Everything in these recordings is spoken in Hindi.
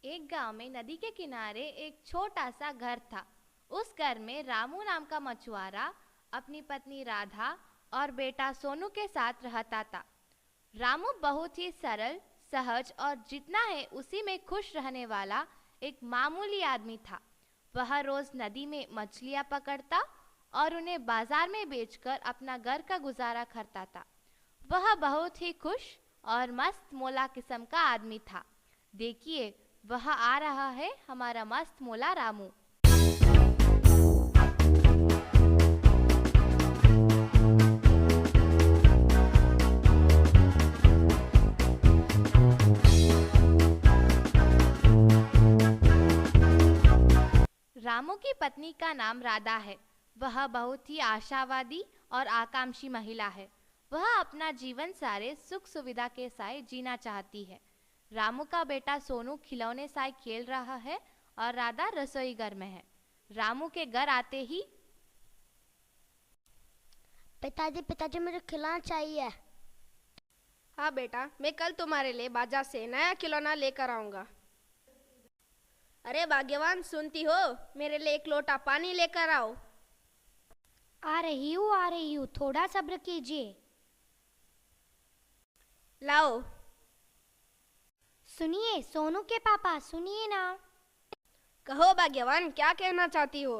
एक गांव में नदी के किनारे एक छोटा सा घर था। उस घर में रामू नाम का मछुआरा अपनी पत्नी राधा और बेटा सोनू के साथ रहता था। रामू बहुत ही सरल, सहज और जितना है उसी में खुश रहने वाला एक मामूली आदमी था। वह रोज नदी में मछलियां पकड़ता और उन्हें बाजार में बेचकर अपना घर का गुजारा करता था। वह बहुत ही खुश और मस्त मोला किस्म का आदमी था। देखिए, वह आ रहा है हमारा मस्त मोला रामू। रामू की पत्नी का नाम राधा है। वह बहुत ही आशावादी और आकांक्षी महिला है। वह अपना जीवन सारे सुख सुविधा के साथ जीना चाहती है। रामू का बेटा सोनू खिलौने साथ खेल रहा है और राधा रसोई घर में है। रामू के घर आते ही, पिताजी पिताजी मुझे खिलौना चाहिए। हाँ बेटा, मैं कल तुम्हारे लिए बाजार से नया खिलौना लेकर आऊंगा। अरे भाग्यवान, सुनती हो? मेरे लिए एक लोटा पानी लेकर आओ। आ रही हूँ, थोड़ा सब्र कीजिए। लाओ। सुनिए सोनू के पापा, सुनिए ना। कहो भाग्यवान, क्या कहना चाहती हो?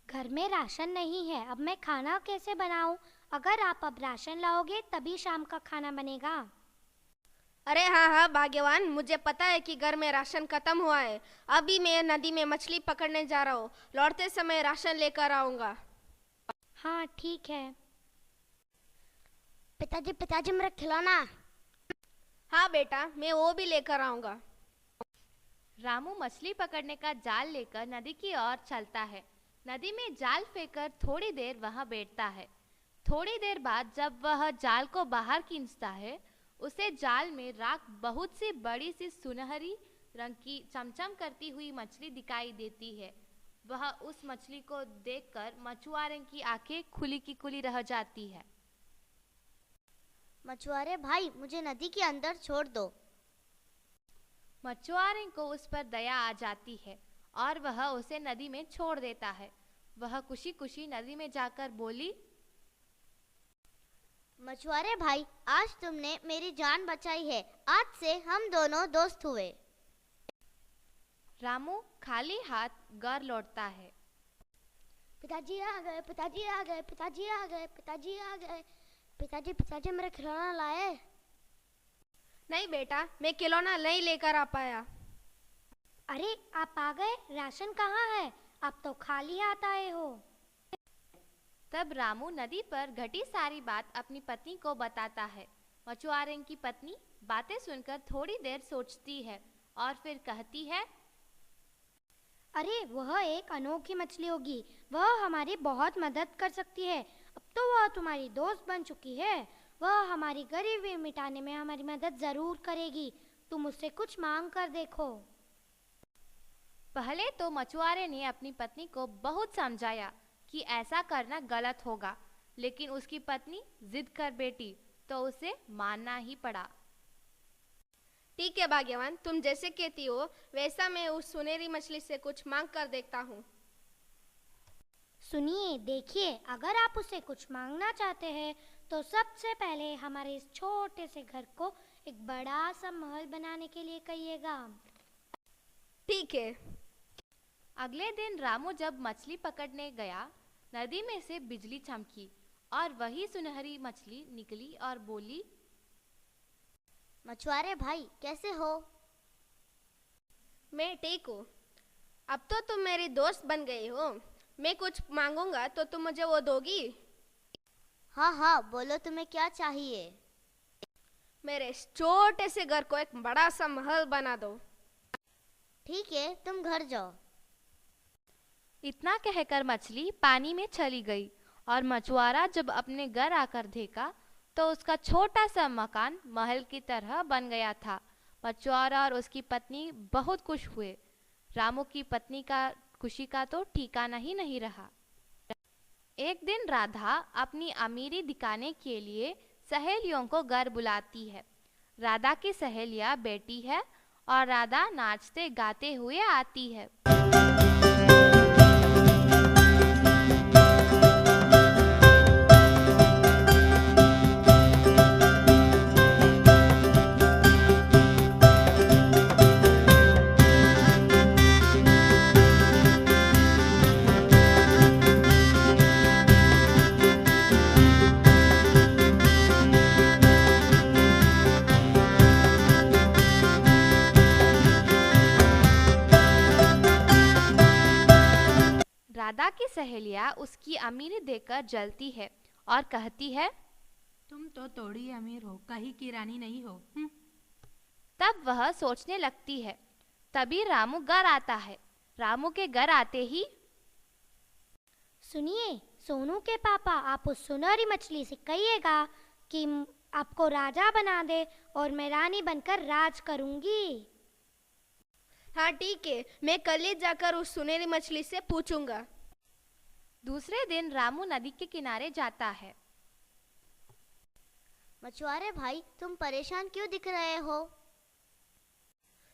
घर में राशन नहीं है, अब मैं खाना कैसे बनाऊं? अगर आप अब राशन लाओगे तभी शाम का खाना बनेगा। अरे हाँ भाग्यवान, मुझे पता है कि घर में राशन खत्म हुआ है। अभी मैं नदी में मछली पकड़ने जा रहा हूँ। लौटते समय राशन लेकर आऊंगा। हाँ ठीक है। पिताजी पिताजी मेरा खिलौना। हाँ बेटा, मैं वो भी लेकर आऊंगा। रामू मछली पकड़ने का जाल लेकर नदी की ओर चलता है। नदी में जाल फेंककर थोड़ी देर वहां बैठता है। थोड़ी देर बाद जब वह जाल को बाहर खींचता है, उसे जाल में राख बहुत सी बड़ी सी सुनहरी रंग की चमचम करती हुई मछली दिखाई देती है। वह उस मछली को देखकर मछुआरे की आंखें खुली की खुली रह जाती है। मछुआरे भाई, मुझे नदी के अंदर छोड़ दो। मछुआरे को उस पर दया आ जाती है और वह उसे नदी में छोड़ देता है। वह खुशी खुशी नदी में जाकर बोली, मछुआरे भाई, आज तुमने मेरी जान बचाई है। आज से हम दोनों दोस्त हुए। रामू खाली हाथ घर लौटता है। पिताजी आ गए, पिताजी आ गए, पिताजी आ गए, पिताजी आ गए। पिताजी पिताजी मेरा खिलौना लाए? नहीं बेटा, मैं खिलौना नहीं लेकर आ पाया। अरे आप आ गए? राशन कहाँ है? आप तो खाली हाथ आए हो। तब रामू नदी पर घटी सारी बात अपनी पत्नी को बताता है। मछुआरे की पत्नी बातें सुनकर थोड़ी देर सोचती है और फिर कहती है, अरे वह एक अनोखी मछली होगी। वह हमारी बहुत मदद कर सकती है। अब तो वह तुम्हारी दोस्त बन चुकी है। वह हमारी गरीबी मिटाने में हमारी मदद जरूर करेगी। तुम उससे कुछ मांग कर देखो। पहले तो मछुआरे ने अपनी पत्नी को बहुत समझाया कि ऐसा करना गलत होगा, लेकिन उसकी पत्नी जिद कर बैठी तो उसे मानना ही पड़ा। ठीक है भाग्यवान, तुम जैसे कहती हो वैसा मैं उस सुनहरी मछली से कुछ मांग कर देखता हूँ। सुनिए, देखिए, अगर आप उससे कुछ मांगना चाहते हैं तो सबसे पहले हमारे इस छोटे से घर को एक बड़ा सा महल बनाने के लिए कहिएगा। ठीक है। अगले दिन रामू जब मछली पकड़ने गया, नदी में से बिजली चमकी और वही सुनहरी मछली निकली और बोली, मछुआरे भाई, कैसे हो? मैं ठीक हूँ। अब तो तुम मेरी दोस्त बन गई हो। मैं कुछ मांगूंगा तो तुम मुझे वो दोगी? हाँ हाँ, बोलो तुम्हें क्या चाहिए? मेरे इस छोटे से घर को एक बड़ा सा महल बना दो। ठीक है, तुम घर जाओ। इतना कहकर मछली पानी में चली गई और मछुआरा जब अपने घर आकर देखा तो उसका छोटा सा मकान महल की तरह बन गया था। मछुआरा और उसकी पत्नी बहुत खुश हुए। रामू की पत्नी का खुशी का तो ठिकाना ही नहीं रहा। एक दिन राधा अपनी अमीरी दिखाने के लिए सहेलियों को घर बुलाती है। राधा की सहेलियां बेटी है और राधा नाचते गाते हुए आती है। राधा की सहेलियां उसकी अमीरी देखकर जलती है और कहती है, तुम तो थोड़ी अमीर हो, कहीं की रानी नहीं हो। तब वह सोचने लगती है। तभी रामू घर आता है। रामू के घर आते ही, सुनिए सोनू के पापा, आप उस सुनहरी मछली से कहिएगा कि आपको राजा बना दे और मैं रानी बनकर राज करूंगी। हाँ ठीक है, मैं कल ही जाकर उस सुनहरी मछली से पूछूंगा। दूसरे दिन रामू नदी के किनारे जाता है। मछुआरे भाई, तुम परेशान क्यों दिख रहे हो?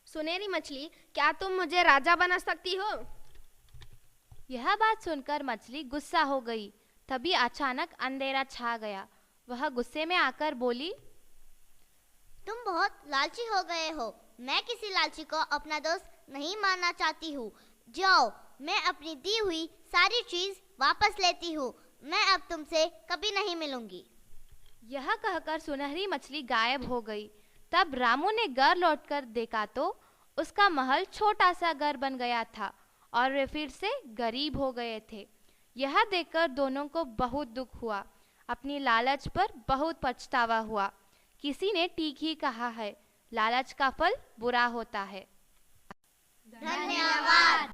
सुनहरी मछली, क्या तुम मुझे राजा बना सकती हो? यह बात सुनकर मछली गुस्सा हो गई। तभी अचानक अंधेरा छा गया। वह गुस्से में आकर बोली, तुम बहुत लालची हो गए हो। मैं किसी लालची को अपना दोस्त नहीं मानना चाहती हूँ। जाओ, मैं अपनी दी हुई सारी चीज वापस लेती हूँ। मैं अब तुमसे कभी नहीं मिलूंगी। यह कहकर सुनहरी मछली गायब हो गई। तब रामू ने घर लौटकर देखा तो उसका महल छोटा सा घर बन गया था और वे फिर से गरीब हो गए थे। यह देखकर दोनों को बहुत दुख हुआ। अपनी लालच पर बहुत पछतावा हुआ। किसी ने ठीक ही कहा है, लालच का फल बुरा होता है। धन्यवाद।